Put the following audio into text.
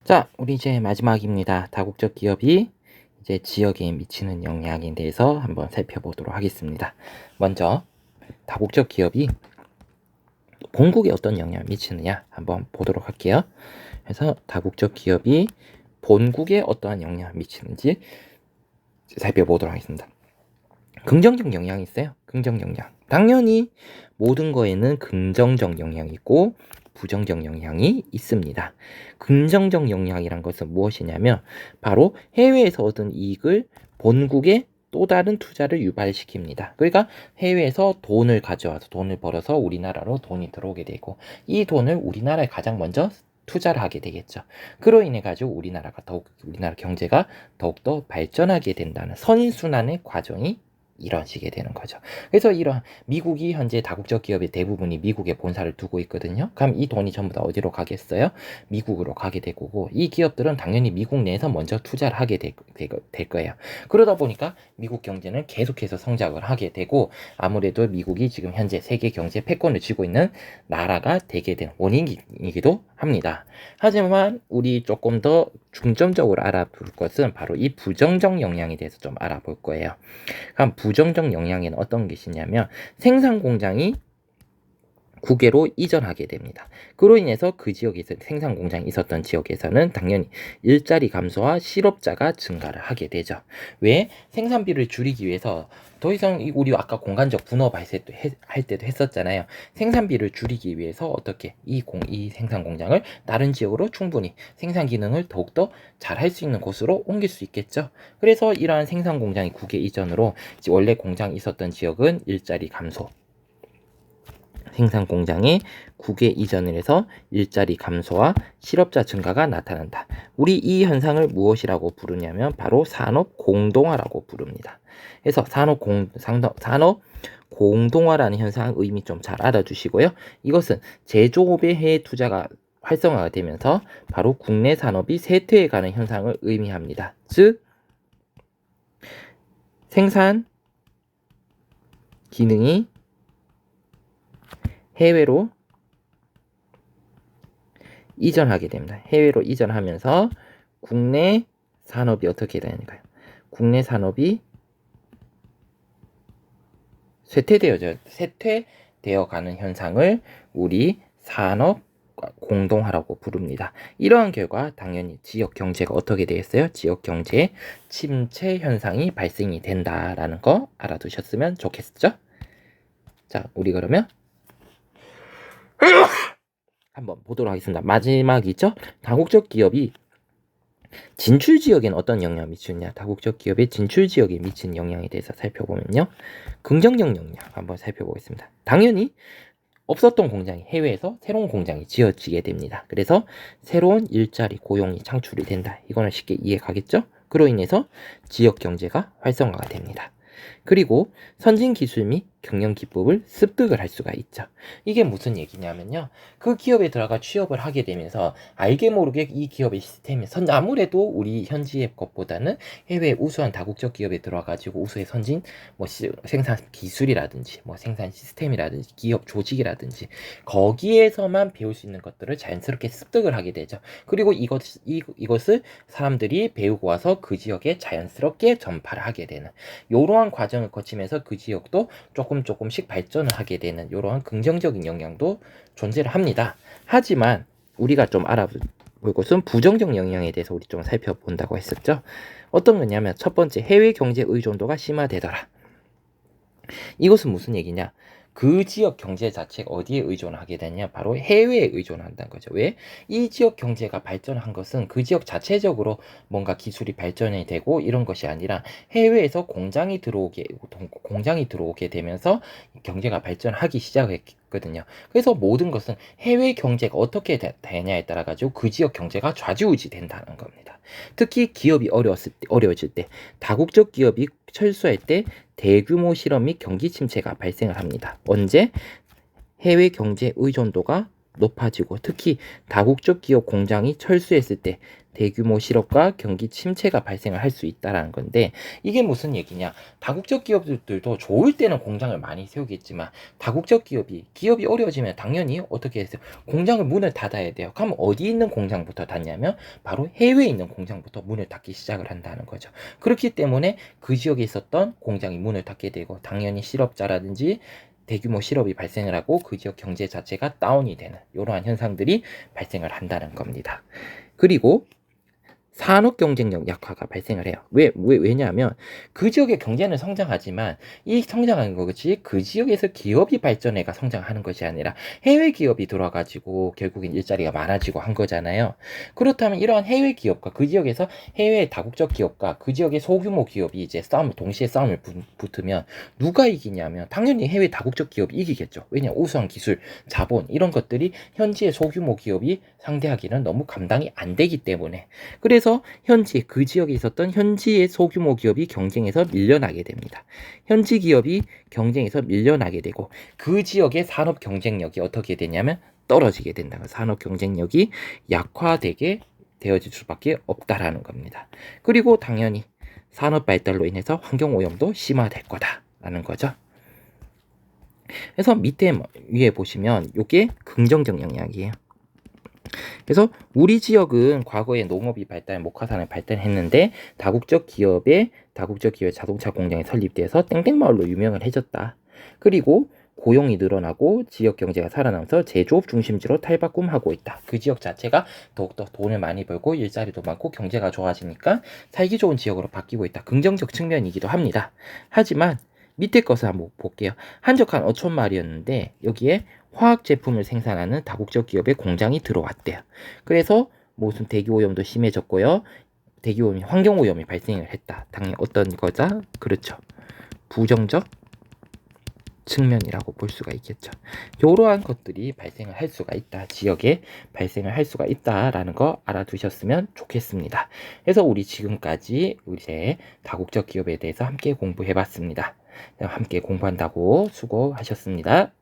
자, 우리 이제 마지막입니다. 다국적 기업이 이제 지역에 미치는 영향에 대해서 한번 살펴보도록 하겠습니다. 먼저 다국적 기업이 본국에 어떤 영향을 미치느냐 한번 보도록 할게요. 그래서 다국적 기업이 본국에 어떠한 영향을 미치는지 살펴보도록 하겠습니다. 긍정적 영향이 있어요. 긍정 영향. 당연히 모든 거에는 긍정적 영향이 있고 부정적 영향이 있습니다. 긍정적 영향이란 것은 무엇이냐면 바로 해외에서 얻은 이익을 본국에 또 다른 투자를 유발시킵니다. 그러니까 해외에서 돈을 가져와서 돈을 벌어서 우리나라로 돈이 들어오게 되고 이 돈을 우리나라에 가장 먼저 투자를 하게 되겠죠. 그로 인해 가지고 우리나라 경제가 더욱더 발전하게 된다는 선순환의 과정이 이루어지게 되는 거죠. 그래서 이러한 미국이 현재 다국적 기업의 대부분이 미국에 본사를 두고 있거든요. 그럼 이 돈이 전부 다 어디로 가겠어요? 미국으로 가게 되고 이 기업들은 당연히 미국 내에서 먼저 투자를 하게 될 거예요. 그러다 보니까 미국 경제는 계속해서 성장을 하게 되고 아무래도 미국이 지금 현재 세계 경제 패권을 쥐고 있는 나라가 되게 된 원인이기도 합니다. 하지만 우리 조금 더 중점적으로 알아볼 것은 바로 이 부정적 영향에 대해서 좀 알아볼 거예요. 그럼 부정적 영향에는 어떤 것이냐면 생산 공장이 국외로 이전하게 됩니다. 그로 인해서 그 지역에서 생산 공장이 있었던 지역에서는 당연히 일자리 감소와 실업자가 증가를 하게 되죠. 왜? 생산비를 줄이기 위해서 더 이상 우리 아까 공간적 분업 할 때도 했었잖아요. 생산비를 줄이기 위해서 어떻게 이 생산 공장을 다른 지역으로 충분히 생산 기능을 더욱더 잘 할 수 있는 곳으로 옮길 수 있겠죠. 그래서 이러한 생산 공장이 국외 이전으로 원래 공장이 있었던 지역은 일자리 감소, 생산 공장에 국외 이전을 해서 일자리 감소와 실업자 증가가 나타난다. 우리 이 현상을 무엇이라고 부르냐면 바로 산업 공동화라고 부릅니다. 그래서 산업 공동화라는 현상 의미 좀 잘 알아두시고요. 이것은 제조업의 해외 투자가 활성화가 되면서 바로 국내 산업이 쇠퇴해가는 현상을 의미합니다. 즉 생산 기능이 해외로 이전하게 됩니다. 해외로 이전하면서 국내 산업이 어떻게 되는가요? 국내 산업이 쇠퇴되어 가는 현상을 우리 산업 공동화라고 부릅니다. 이러한 결과 당연히 지역 경제가 어떻게 되겠어요? 지역 경제의 침체 현상이 발생이 된다라는 거 알아두셨으면 좋겠죠? 자, 우리 그러면 한번 보도록 하겠습니다. 마지막이죠. 다국적 기업이 진출 지역에는 어떤 영향을 미치느냐? 다국적 기업의 진출 지역에 미치는 영향에 대해서 살펴보면요. 긍정적 영향 한번 살펴보겠습니다. 당연히 없었던 공장이 해외에서 새로운 공장이 지어지게 됩니다. 그래서 새로운 일자리 고용이 창출이 된다. 이거는 쉽게 이해 가겠죠? 그로 인해서 지역 경제가 활성화가 됩니다. 그리고 선진 기술 및 경영 기법을 습득을 할 수가 있죠. 이게 무슨 얘기냐면요. 그 기업에 들어가 취업을 하게 되면서 알게 모르게 이 기업의 시스템이 아무래도 우리 현지의 것보다는 해외 우수한 다국적 기업에 들어가지고 우수의 선진 생산 기술이라든지 생산 시스템이라든지 기업 조직이라든지 거기에서만 배울 수 있는 것들을 자연스럽게 습득을 하게 되죠. 그리고 이것을 사람들이 배우고 와서 그 지역에 자연스럽게 전파를 하게 되는 이러한 과정을 거치면서 그 지역도 조금씩 발전을 하게 되는 이러한 긍정적인 영향도 존재를 합니다. 하지만 우리가 좀 알아볼 것은 부정적 영향에 대해서 우리 좀 살펴본다고 했었죠. 어떤 거냐면 첫 번째, 해외 경제 의존도가 심화되더라. 이것은 무슨 얘기냐? 그 지역 경제 자체가 어디에 의존하게 되냐? 바로 해외에 의존한다는 거죠. 왜? 이 지역 경제가 발전한 것은 그 지역 자체적으로 뭔가 기술이 발전이 되고 이런 것이 아니라 해외에서 공장이 들어오게 되면서 경제가 발전하기 시작했거든요. 그래서 모든 것은 해외 경제가 어떻게 되냐에 따라 가지고 그 지역 경제가 좌지우지 된다는 겁니다. 특히 기업이 어려워질 때, 다국적 기업이 철수할 때 대규모 실업 및 경기 침체가 발생을 합니다. 언제? 해외 경제 의존도가 높아지고 특히 다국적 기업 공장이 철수했을 때 대규모 실업과 경기 침체가 발생을 할 수 있다라는 건데 이게 무슨 얘기냐? 다국적 기업들도 좋을 때는 공장을 많이 세우겠지만 다국적 기업이 어려워지면 당연히 어떻게 해서 공장을 문을 닫아야 돼요. 그럼 어디 있는 공장부터 닫냐면 바로 해외에 있는 공장부터 문을 닫기 시작을 한다는 거죠. 그렇기 때문에 그 지역에 있었던 공장이 문을 닫게 되고 당연히 실업자라든지 대규모 실업이 발생을 하고 그 지역 경제 자체가 다운이 되는 이러한 현상들이 발생을 한다는 겁니다. 그리고 산업 경쟁력 약화가 발생을 해요. 왜냐하면 그 지역의 경제는 성장하지만 이 성장하는 것이 그 지역에서 기업이 발전해가 성장하는 것이 아니라 해외 기업이 들어와가지고 결국엔 일자리가 많아지고 한 거잖아요. 그렇다면 이러한 해외 기업과 그 지역에서 해외 다국적 기업과 그 지역의 소규모 기업이 이제 동시에 싸움을 붙으면 누가 이기냐면 당연히 해외 다국적 기업이 이기겠죠. 왜냐 우수한 기술, 자본 이런 것들이 현지의 소규모 기업이 상대하기는 너무 감당이 안 되기 때문에 그래서 현지 그 지역에 있었던 현지의 소규모 기업이 경쟁에서 밀려나게 됩니다. 현지 기업이 경쟁에서 밀려나게 되고 그 지역의 산업 경쟁력이 어떻게 되냐면 떨어지게 된다. 산업 경쟁력이 약화되게 되어질 수밖에 없다라는 겁니다. 그리고 당연히 산업 발달로 인해서 환경 오염도 심화될 거다라는 거죠. 그래서 위에 보시면 이게 긍정적 영향이에요. 그래서 우리 지역은 과거에 농업이 목화산을 발달했는데 다국적 기업의 자동차 공장이 설립돼서 땡땡마을로 유명을 해졌다. 그리고 고용이 늘어나고 지역 경제가 살아나면서 제조업 중심지로 탈바꿈하고 있다. 그 지역 자체가 더욱더 돈을 많이 벌고 일자리도 많고 경제가 좋아지니까 살기 좋은 지역으로 바뀌고 있다. 긍정적 측면이기도 합니다. 하지만 밑에 것을 한번 볼게요. 한적한 어촌마을이었는데 여기에 화학 제품을 생산하는 다국적 기업의 공장이 들어왔대요. 그래서 무슨 대기오염도 심해졌고요. 대기오염이 환경오염이 발생을 했다. 당연히 어떤 거다? 그렇죠. 부정적 측면이라고 볼 수가 있겠죠. 이러한 것들이 발생을 할 수가 있다. 지역에 발생을 할 수가 있다라는 거 알아두셨으면 좋겠습니다. 그래서 우리 지금까지 이제 다국적 기업에 대해서 함께 공부해봤습니다. 함께 공부한다고 수고하셨습니다.